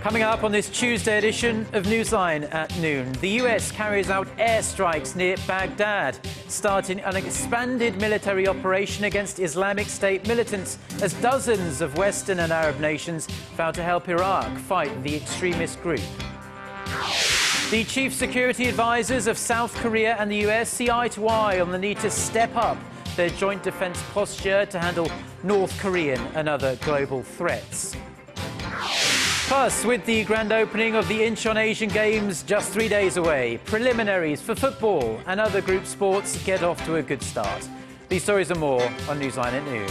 Coming up on this Tuesday edition of Newsline at Noon, the US carries out airstrikes near Baghdad, starting an expanded military operation against Islamic State militants as dozens of Western and Arab nations vow to help Iraq fight the extremist group. The chief security advisors of South Korea and the US see eye to eye on the need to step up their joint defense posture to handle North Korean and other global threats. Plus, with the grand opening of the Incheon Asian Games just 3 days away, preliminaries for football and other group sports get off to a good start. These stories and more on Newsline at Noon.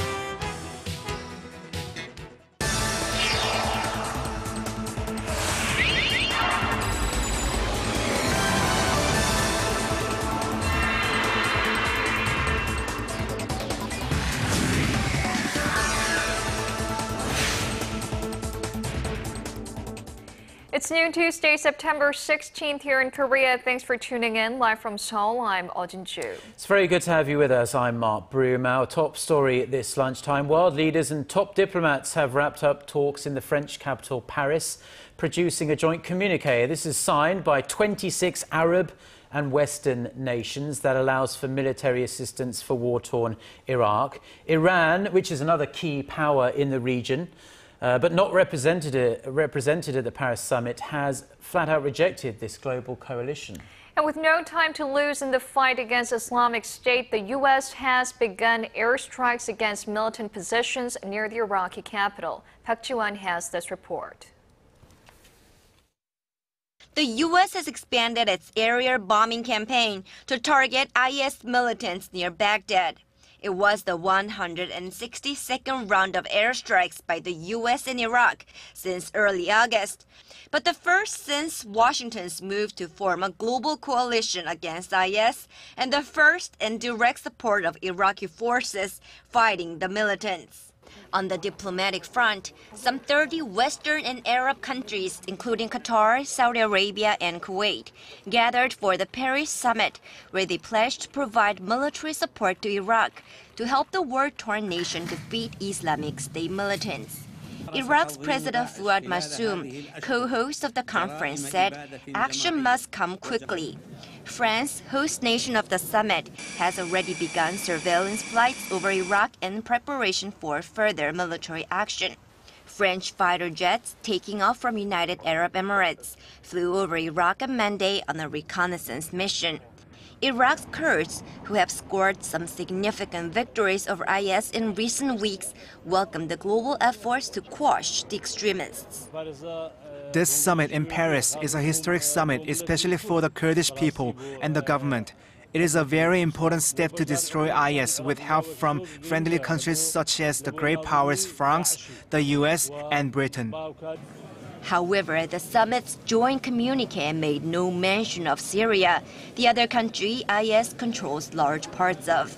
It's noon Tuesday, September 16th here in Korea. Thanks for tuning in. Live from Seoul, I'm Eoh Jin-joo. It's very good to have you with us. I'm Mark Broome. Our top story at this lunchtime. World leaders and top diplomats have wrapped up talks in the French capital, Paris, producing a joint communique. This is signed by 26 Arab and Western nations that allows for military assistance for war-torn Iraq. Iran, which is another key power in the region, but not represented at the Paris summit, has flat out rejected this global coalition. And with no time to lose in the fight against Islamic State, the U.S. has begun airstrikes against militant positions near the Iraqi capital. Park Ji-won has this report. The U.S. has expanded its aerial bombing campaign to target IS militants near Baghdad. It was the 162nd round of airstrikes by the U.S. in Iraq since early August, but the first since Washington's move to form a global coalition against IS and the first in direct support of Iraqi forces fighting the militants. On the diplomatic front, some 30 Western and Arab countries, including Qatar, Saudi Arabia, and Kuwait, gathered for the Paris summit, where they pledged to provide military support to Iraq to help the war-torn nation defeat Islamic State militants. Iraq's President Fuad Massoum, co-host of the conference, said action must come quickly. France, host nation of the summit, has already begun surveillance flights over Iraq in preparation for further military action. French fighter jets taking off from United Arab Emirates flew over Iraq on Monday on a reconnaissance mission. Iraq's Kurds, who have scored some significant victories over IS in recent weeks, welcomed the global efforts to quash the extremists. This summit in Paris is a historic summit, especially for the Kurdish people and the government. It is a very important step to destroy IS with help from friendly countries such as the great powers France, the US, and Britain. However, the summit's joint communique made no mention of Syria, the other country IS controls large parts of.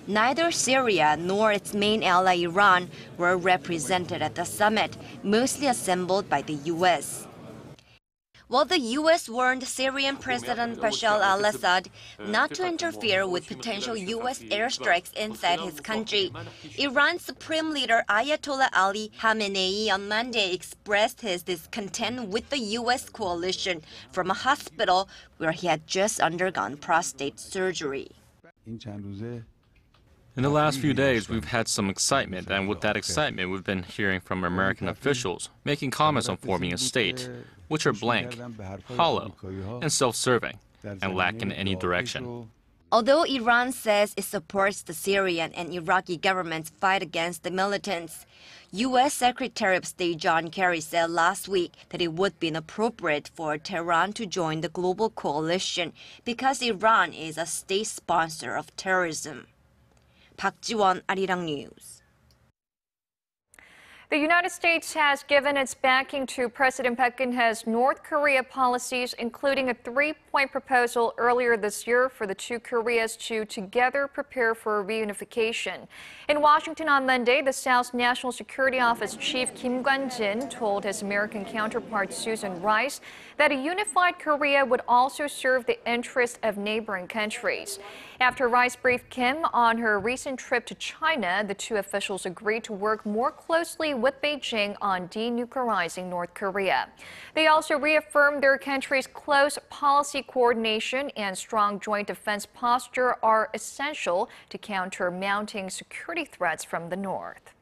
Neither Syria nor its main ally Iran were represented at the summit, mostly assembled by the U.S. While the U.S. warned Syrian President Bashar al-Assad not to interfere with potential U.S. airstrikes inside his country, Iran's Supreme Leader Ayatollah Ali Khamenei on Monday expressed his discontent with the U.S. coalition from a hospital where he had just undergone prostate surgery. In the last few days, we've had some excitement, and with that excitement, we've been hearing from American officials making comments on forming a state, which are blank, hollow, and self-serving, and lack in any direction. Although Iran says it supports the Syrian and Iraqi government's fight against the militants, U.S. Secretary of State John Kerry said last week that it would be inappropriate for Tehran to join the global coalition because Iran is a state sponsor of terrorism. Park Ji-won, Arirang News. The United States has given its backing to President Park Geun-hye's North Korea policies, including a three-point proposal earlier this year for the two Koreas to together prepare for reunification. In Washington on Monday, the South's National Security Office Chief Kim Kwan-jin told his American counterpart Susan Rice that a unified Korea would also serve the interests of neighboring countries. After Rice briefed Kim on her recent trip to China, the two officials agreed to work more closely with Beijing on denuclearizing North Korea. They also reaffirmed their country's close policy coordination and strong joint defense posture are essential to counter mounting security threats from the north.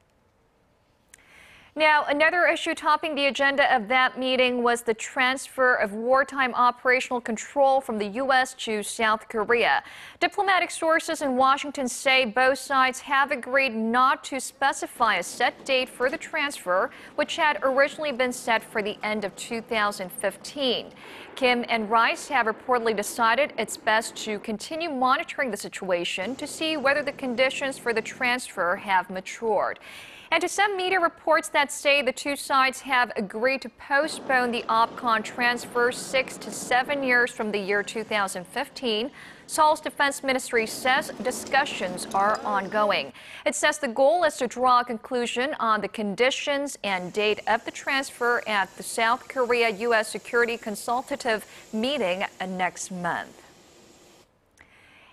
Now, another issue topping the agenda of that meeting was the transfer of wartime operational control from the U.S. to South Korea. Diplomatic sources in Washington say both sides have agreed not to specify a set date for the transfer, which had originally been set for the end of 2015. Kim and Rice have reportedly decided it's best to continue monitoring the situation to see whether the conditions for the transfer have matured. And to some media reports that say the two sides have agreed to postpone the OPCON transfer 6 to 7 years from the year 2015, Seoul's defense ministry says discussions are ongoing. It says the goal is to draw a conclusion on the conditions and date of the transfer at the South Korea-U.S. Security Consultative meeting next month.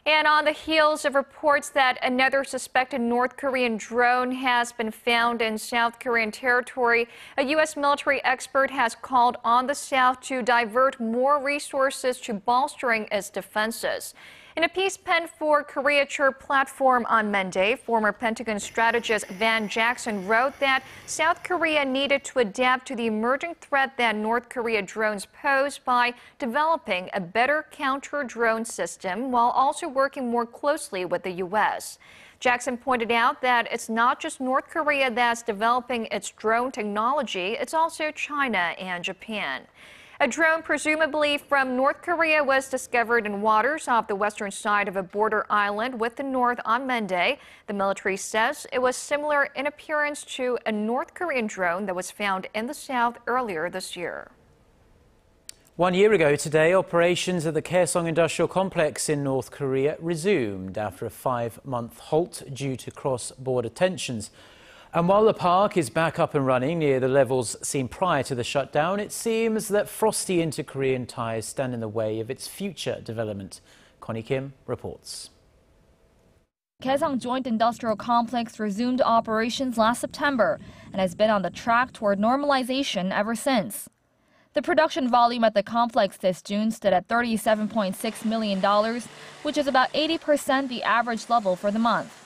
And on the heels of reports that another suspected North Korean drone has been found in South Korean territory, a U.S. military expert has called on the South to divert more resources to bolstering its defenses. In a piece penned for Korea Church platform on Monday, former Pentagon strategist Van Jackson wrote that South Korea needed to adapt to the emerging threat that North Korea drones pose by developing a better counter-drone system while also working more closely with the U.S. Jackson pointed out that it's not just North Korea that's developing its drone technology, it's also China and Japan. A drone presumably from North Korea was discovered in waters off the western side of a border island with the North on Monday. The military says it was similar in appearance to a North Korean drone that was found in the south earlier this year. 1 year ago today, operations at the Kaesong industrial complex in North Korea resumed after a 5-month halt due to cross-border tensions. And while the park is back up and running near the levels seen prior to the shutdown, it seems that frosty inter-Korean ties stand in the way of its future development. Connie Kim reports. Kaesong Joint Industrial Complex resumed operations last September and has been on the track toward normalization ever since. The production volume at the complex this June stood at $37.6 million, which is about 80% the average level for the month.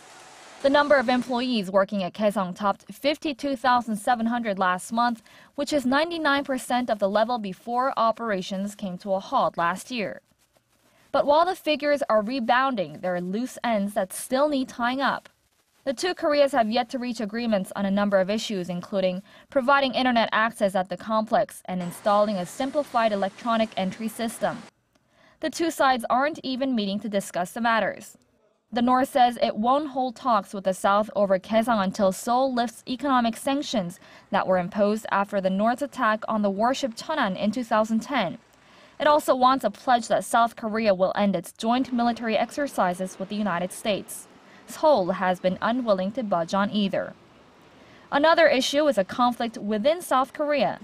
The number of employees working at Kaesong topped 52,700 last month, which is 99% of the level before operations came to a halt last year. But while the figures are rebounding, there are loose ends that still need tying up. The two Koreas have yet to reach agreements on a number of issues, including providing internet access at the complex and installing a simplified electronic entry system. The two sides aren't even meeting to discuss the matters. The North says it won't hold talks with the South over Kaesong until Seoul lifts economic sanctions that were imposed after the North's attack on the warship Cheonan in 2010. It also wants a pledge that South Korea will end its joint military exercises with the United States. Seoul has been unwilling to budge on either. Another issue is a conflict within South Korea.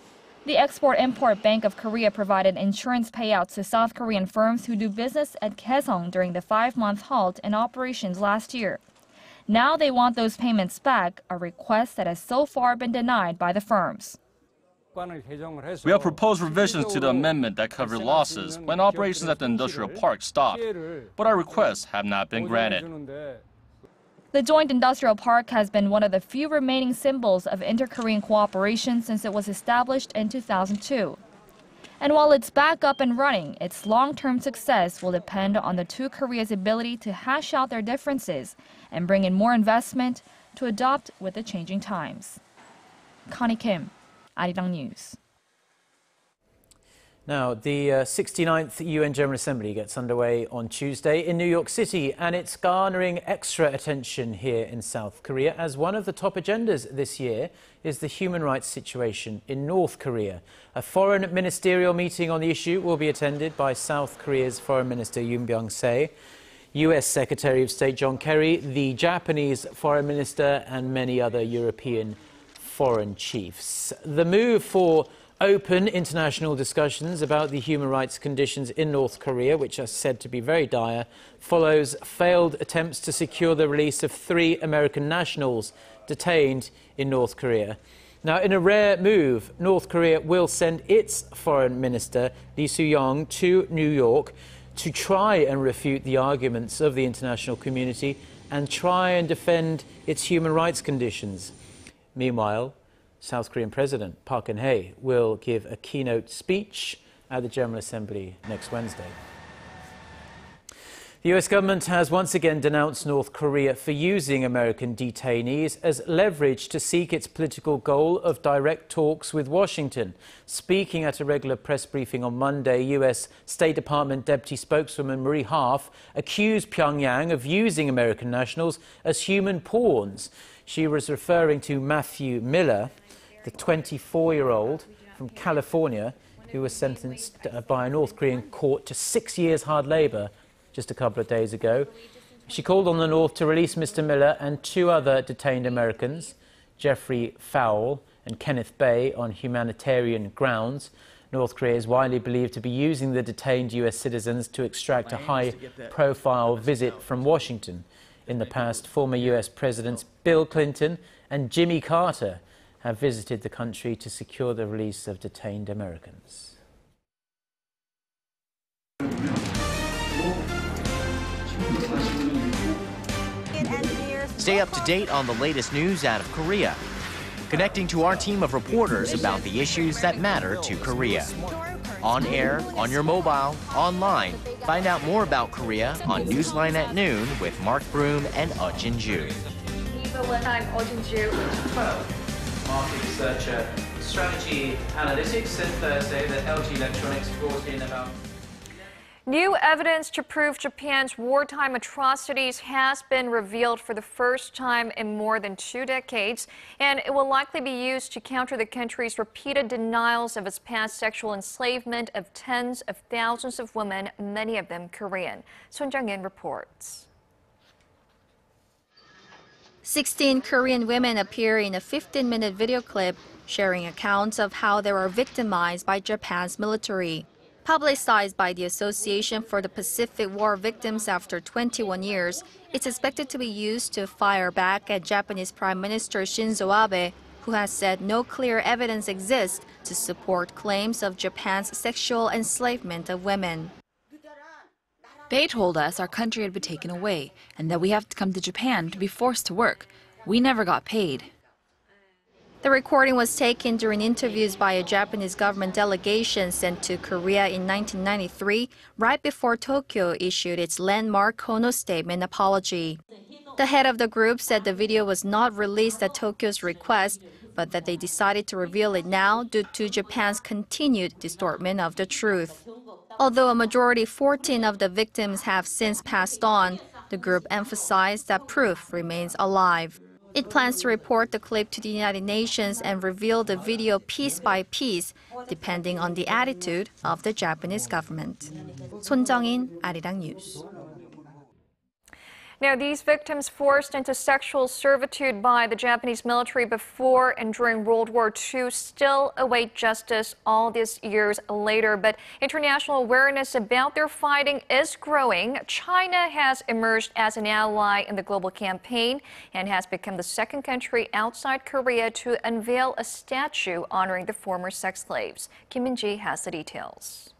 The Export-Import Bank of Korea provided insurance payouts to South Korean firms who do business at Kaesong during the 5-month halt in operations last year. Now they want those payments back, a request that has so far been denied by the firms. We have proposed revisions to the amendment that cover losses when operations at the industrial park stop, but our requests have not been granted. The Joint Industrial Park has been one of the few remaining symbols of inter-Korean cooperation since it was established in 2002. And while it's back up and running, its long-term success will depend on the two Koreas' ability to hash out their differences and bring in more investment to adopt with the changing times. Connie Kim, Arirang News. Now, the 69th UN General Assembly gets underway on Tuesday in New York City, and it's garnering extra attention here in South Korea as one of the top agendas this year is the human rights situation in North Korea. A foreign ministerial meeting on the issue will be attended by South Korea's Foreign Minister Yoon Byung-se, US Secretary of State John Kerry, the Japanese Foreign Minister, and many other European foreign chiefs. The move for open international discussions about the human rights conditions in North Korea, which are said to be very dire, follows failed attempts to secure the release of 3 American nationals detained in North Korea. Now, in a rare move, North Korea will send its foreign minister, Lee Soo-young, to New York to try and refute the arguments of the international community and try and defend its human rights conditions. Meanwhile, South Korean President Park Geun-hye will give a keynote speech at the General Assembly next Wednesday. The US government has once again denounced North Korea for using American detainees as leverage to seek its political goal of direct talks with Washington. Speaking at a regular press briefing on Monday, US State Department Deputy Spokeswoman Marie Harf accused Pyongyang of using American nationals as human pawns. She was referring to Matthew Miller, the 24-year-old from California, who was sentenced by a North Korean court to 6 years hard labor just a couple of days ago. She called on the North to release Mr. Miller and 2 other detained Americans, Jeffrey Fowle and Kenneth Bay, on humanitarian grounds. North Korea is widely believed to be using the detained US citizens to extract a high-profile visit from Washington. In the past, former US Presidents Bill Clinton and Jimmy Carter have visited the country to secure the release of detained Americans. Stay up to date on the latest news out of Korea, connecting to our team of reporters about the issues that matter to Korea. On air, on your mobile, online. Find out more about Korea on Newsline at Noon with Mark Broome and Eoh Jin-joo. I'm Eoh Jin-joo. Market researcher, strategy analytics, said Thursday that LG Electronics brought in about... New evidence to prove Japan's wartime atrocities has been revealed for the first time in more than 2 decades, and it will likely be used to counter the country's repeated denials of its past sexual enslavement of tens of thousands of women, many of them Korean. Son Jung-in reports. 16 Korean women appear in a 15-minute video clip sharing accounts of how they were victimized by Japan's military. Publicized by the Association for the Pacific War Victims after 21 years, it's expected to be used to fire back at Japanese Prime Minister Shinzo Abe, who has said no clear evidence exists to support claims of Japan's sexual enslavement of women. They told us our country had been taken away and that we have to come to Japan to be forced to work. We never got paid. The recording was taken during interviews by a Japanese government delegation sent to Korea in 1993, right before Tokyo issued its landmark Kono Statement apology. The head of the group said the video was not released at Tokyo's request, but that they decided to reveal it now due to Japan's continued distortion of the truth. Although a majority 14 of the victims have since passed on, the group emphasized that proof remains alive. It plans to report the clip to the United Nations and reveal the video piece by piece, depending on the attitude of the Japanese government. Son Jung-in, Arirang News. Now, these victims forced into sexual servitude by the Japanese military before and during World War II still await justice all these years later. But international awareness about their fighting is growing. China has emerged as an ally in the global campaign and has become the second country outside Korea to unveil a statue honoring the former sex slaves. Kim Min-ji has the details.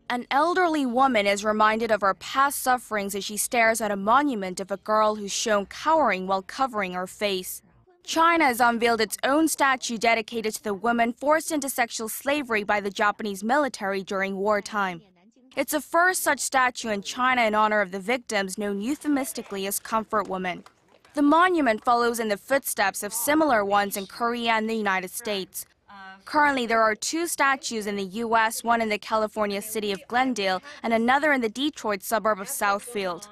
An elderly woman is reminded of her past sufferings as she stares at a monument of a girl who's shown cowering while covering her face. China has unveiled its own statue dedicated to the women forced into sexual slavery by the Japanese military during wartime. It's the first such statue in China in honor of the victims known euphemistically as comfort women. The monument follows in the footsteps of similar ones in Korea and the United States. Currently, there are 2 statues in the U.S., one in the California city of Glendale and another in the Detroit suburb of Southfield.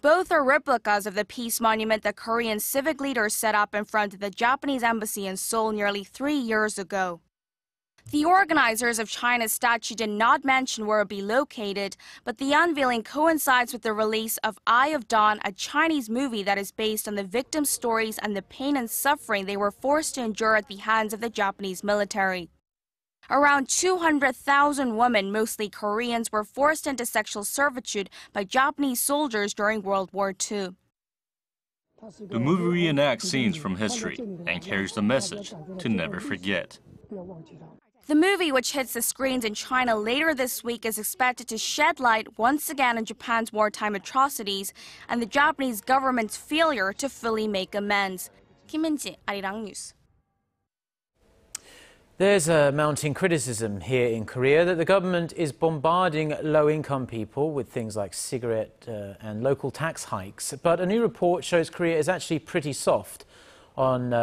Both are replicas of the peace monument that Korean civic leaders set up in front of the Japanese embassy in Seoul nearly 3 years ago. The organizers of China's statue did not mention where it would be located, but the unveiling coincides with the release of Eye of Dawn, a Chinese movie that is based on the victims' stories and the pain and suffering they were forced to endure at the hands of the Japanese military. Around 200,000 women, mostly Koreans, were forced into sexual servitude by Japanese soldiers during World War II. The movie reenacts scenes from history and carries the message to never forget. The movie, which hits the screens in China later this week, is expected to shed light once again on Japan's wartime atrocities and the Japanese government's failure to fully make amends. Kim Min-ji, Arirang News. There's a mounting criticism here in Korea that the government is bombarding low-income people with things like cigarette and local tax hikes. But a new report shows Korea is actually pretty soft on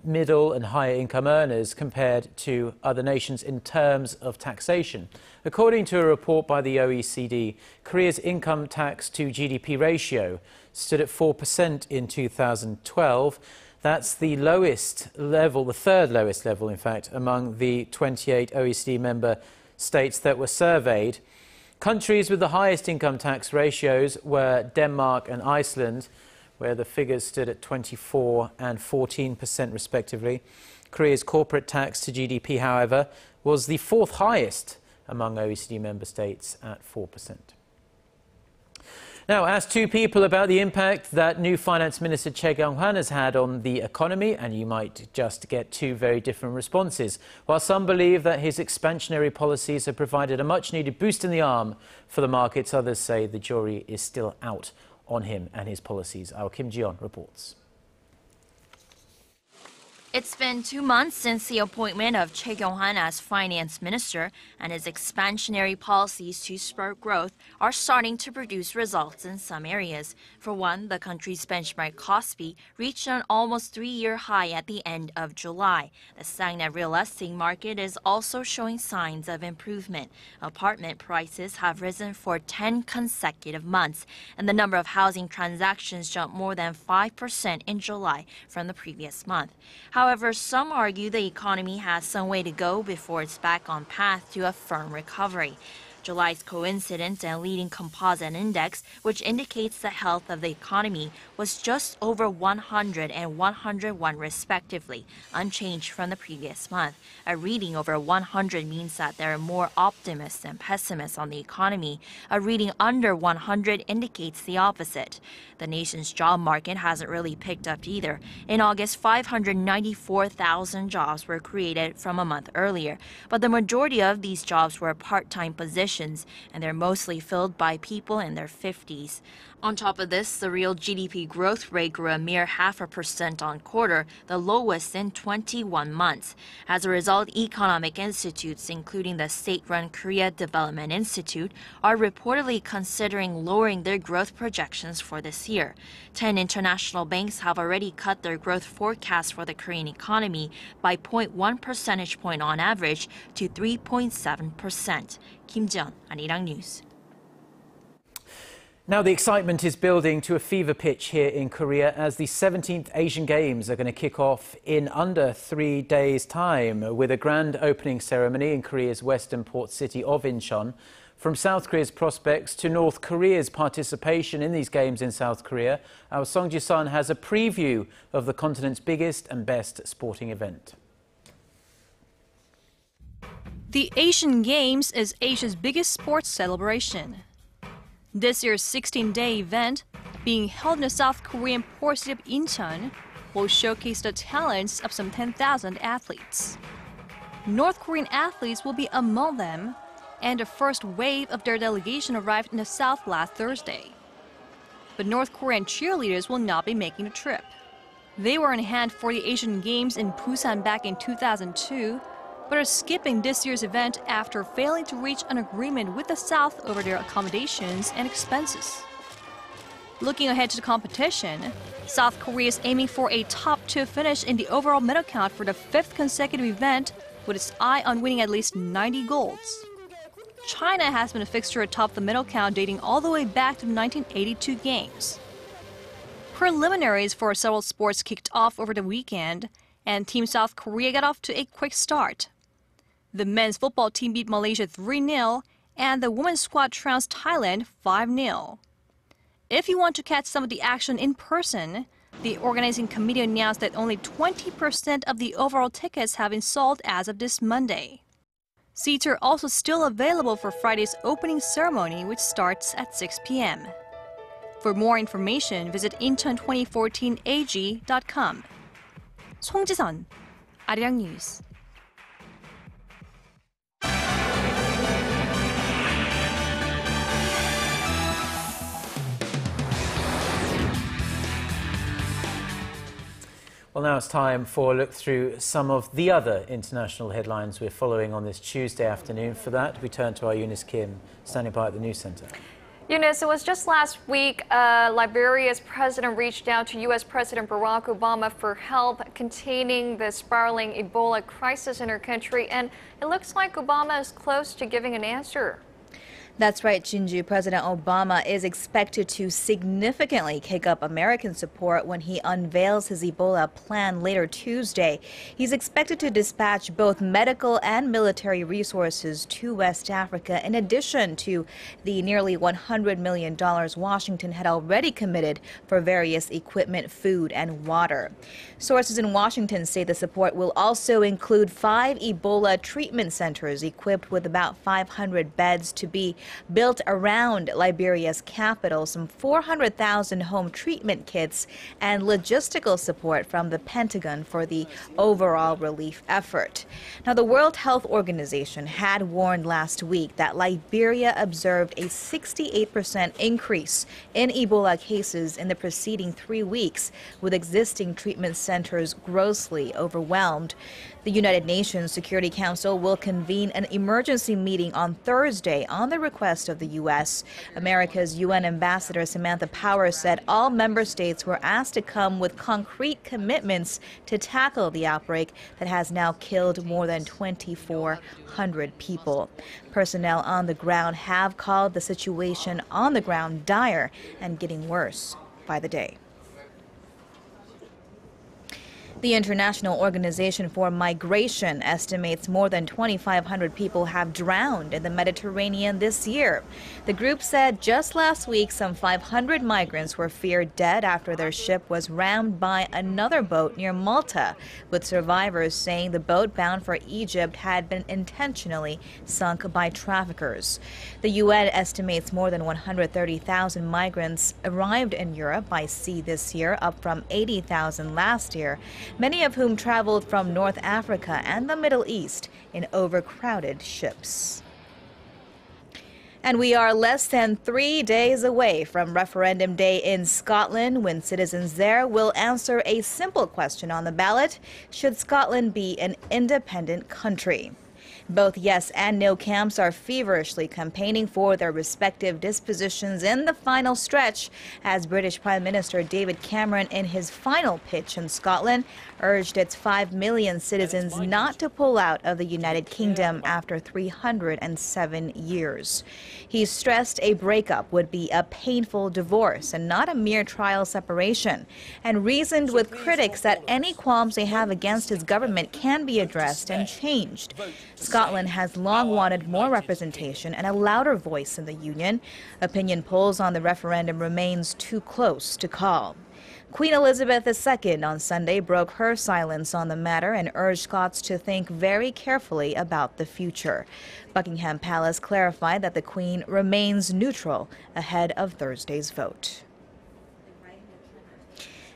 middle and higher income earners compared to other nations in terms of taxation. According to a report by the OECD, Korea's income tax to GDP ratio stood at 4% in 2012. That's the lowest level, the third lowest level, in fact, among the 28 OECD member states that were surveyed. Countries with the highest income tax ratios were Denmark and Iceland, where the figures stood at 24% and 14% respectively. Korea's corporate tax to GDP, however, was the fourth highest among OECD member states at 4%. Now, ask two people about the impact that new Finance Minister Choi Kyung-hwan has had on the economy, and you might just get two very different responses. While some believe that his expansionary policies have provided a much-needed boost in the arm for the markets, others say the jury is still out on him and his policies. Our Kim Ji-yeon reports. It's been 2 months since the appointment of Choi Kyung-hwan as finance minister, and his expansionary policies to spur growth are starting to produce results in some areas. For one, the country's benchmark Kospi reached an almost 3-year high at the end of July. The stagnant real estate market is also showing signs of improvement. Apartment prices have risen for 10 consecutive months, and the number of housing transactions jumped more than 5% in July from the previous month. However, some argue the economy has some way to go before it's back on path to a firm recovery. July's coincidence and leading composite index, which indicates the health of the economy, was just over 100 and 101 respectively, unchanged from the previous month. A reading over 100 means that there are more optimists than pessimists on the economy. A reading under 100 indicates the opposite. The nation's job market hasn't really picked up either. In August, 594,000 jobs were created from a month earlier, but the majority of these jobs were part-time positions, and they're mostly filled by people in their 50s. On top of this, the real GDP growth rate grew a mere 0.5% on quarter, the lowest in 21 months. As a result, economic institutes, including the state-run Korea Development Institute, are reportedly considering lowering their growth projections for this year. 10 international banks have already cut their growth forecast for the Korean economy by 0.1 percentage point on average to 3.7%. Kim Ji-yeon, Arirang News. Now the excitement is building to a fever pitch here in Korea as the 17th Asian Games are going to kick off in under 3 days' time with a grand opening ceremony in Korea's western port city of Incheon. From South Korea's prospects to North Korea's participation in these games in South Korea, our Song Ji-sun has a preview of the continent's biggest and best sporting event. The Asian Games is Asia's biggest sports celebration. This year's 16-day event, being held in the South Korean port city of Incheon, will showcase the talents of some 10,000 athletes. North Korean athletes will be among them, and the first wave of their delegation arrived in the South last Thursday. But North Korean cheerleaders will not be making the trip. They were in hand for the Asian Games in Busan back in 2002, but are skipping this year's event after failing to reach an agreement with the South over their accommodations and expenses. Looking ahead to the competition, South Korea is aiming for a top 2 finish in the overall medal count for the 5th consecutive event, with its eye on winning at least 90 golds. China has been a fixture atop the medal count dating all the way back to the 1982 Games. Preliminaries for several sports kicked off over the weekend, and Team South Korea got off to a quick start. The men's football team beat Malaysia 3-0, and the women's squad trounced Thailand 5-0. If you want to catch some of the action in person, the organizing committee announced that only 20% of the overall tickets have been sold as of this Monday. Seats are also still available for Friday's opening ceremony, which starts at 6 p.m. For more information, visit incheon2014ag.com. 송지선, Arirang News. Well, now it's time for a look through some of the other international headlines we're following on this Tuesday afternoon. For that, we turn to our Eunice Kim, standing by at the News Centre. Eunice, it was just last week Liberia's president reached out to U.S. President Barack Obama for help containing the spiraling Ebola crisis in her country, and it looks like Obama is close to giving an answer. That's right, Jin-joo. President Obama is expected to significantly kick up American support when he unveils his Ebola plan later Tuesday. He's expected to dispatch both medical and military resources to West Africa, in addition to the nearly $100 million Washington had already committed for various equipment, food, and water. Sources in Washington say the support will also include 5 Ebola treatment centers equipped with about 500 beds to be built around Liberia's capital, some 400,000 home treatment kits, and logistical support from the Pentagon for the overall relief effort. Now, the World Health Organization had warned last week that Liberia observed a 68% increase in Ebola cases in the preceding 3 weeks, with existing treatment centers grossly overwhelmed. The United Nations Security Council will convene an emergency meeting on Thursday on the request of the U.S. America's UN Ambassador Samantha Power said all member states were asked to come with concrete commitments to tackle the outbreak that has now killed more than 2,400 people. Personnel on the ground have called the situation on the ground dire and getting worse by the day. The International Organization for Migration estimates more than 2,500 people have drowned in the Mediterranean this year. The group said just last week some 500 migrants were feared dead after their ship was rammed by another boat near Malta, with survivors saying the boat bound for Egypt had been intentionally sunk by traffickers. The UN estimates more than 130,000 migrants arrived in Europe by sea this year, up from 80,000 last year, many of whom traveled from North Africa and the Middle East in overcrowded ships. And we are less than 3 days away from referendum day in Scotland, when citizens there will answer a simple question on the ballot: should Scotland be an independent country? Both yes and no camps are feverishly campaigning for their respective dispositions in the final stretch, as British Prime Minister David Cameron, in his final pitch in Scotland, urged its 5 million citizens not to pull out of the United Kingdom after 307 years. He stressed a breakup would be a painful divorce and not a mere trial separation, and reasoned with critics that any qualms they have against his government can be addressed and changed. Scotland has long wanted more representation and a louder voice in the Union. Opinion polls on the referendum remains too close to call. Queen Elizabeth II on Sunday broke her silence on the matter and urged Scots to think very carefully about the future. Buckingham Palace clarified that the Queen remains neutral ahead of Thursday's vote.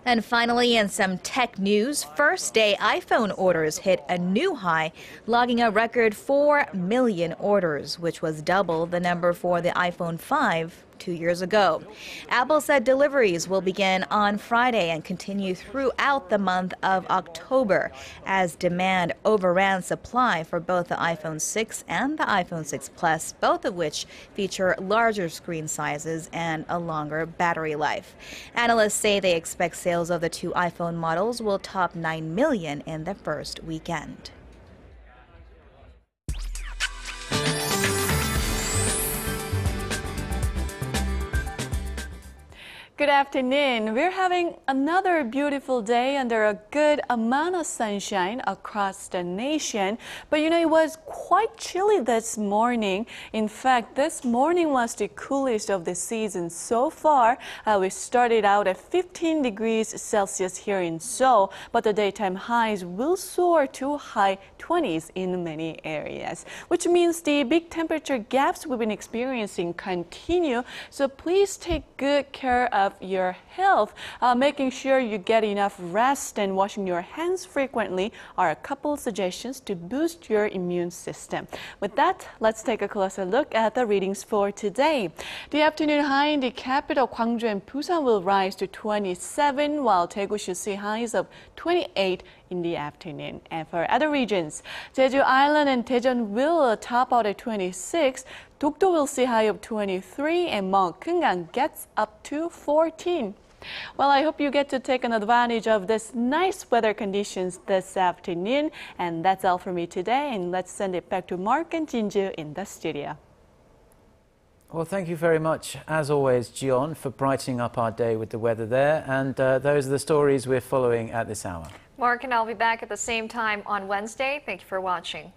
And finally, in some tech news, first-day iPhone orders hit a new high, logging a record 4 million orders, which was double the number for the iPhone 5 2 years ago. Apple said deliveries will begin on Friday and continue throughout the month of October, as demand overran supply for both the iPhone 6 and the iPhone 6 Plus, both of which feature larger screen sizes and a longer battery life. Analysts say they expect sales of the 2 iPhone models will top 9 million in the first weekend. Good afternoon. We're having another beautiful day under a good amount of sunshine across the nation. But you know, it was quite chilly this morning. In fact, this morning was the coolest of the season so far. We started out at 15 degrees Celsius here in Seoul, but the daytime highs will soar to high 20s in many areas, which means the big temperature gaps we've been experiencing continue. So please take good care of your health. Making sure you get enough rest and washing your hands frequently are a couple suggestions to boost your immune system. With that, let's take a closer look at the readings for today. The afternoon high in the capital, Gwangju and Busan, will rise to 27, while Daegu should see highs of 28 in the afternoon. And for other regions, Jeju Island and Daejeon will top out at 26. Dokdo will see high of 23, and Myeongkang gets up to 14. Well, I hope you get to take an advantage of this nice weather conditions this afternoon. And that's all for me today. And let's send it back to Mark and Jin-joo in the studio. Well, thank you very much, as always, Jeon, for brightening up our day with the weather there. And those are the stories we're following at this hour. Mark and I'll be back at the same time on Wednesday. Thank you for watching.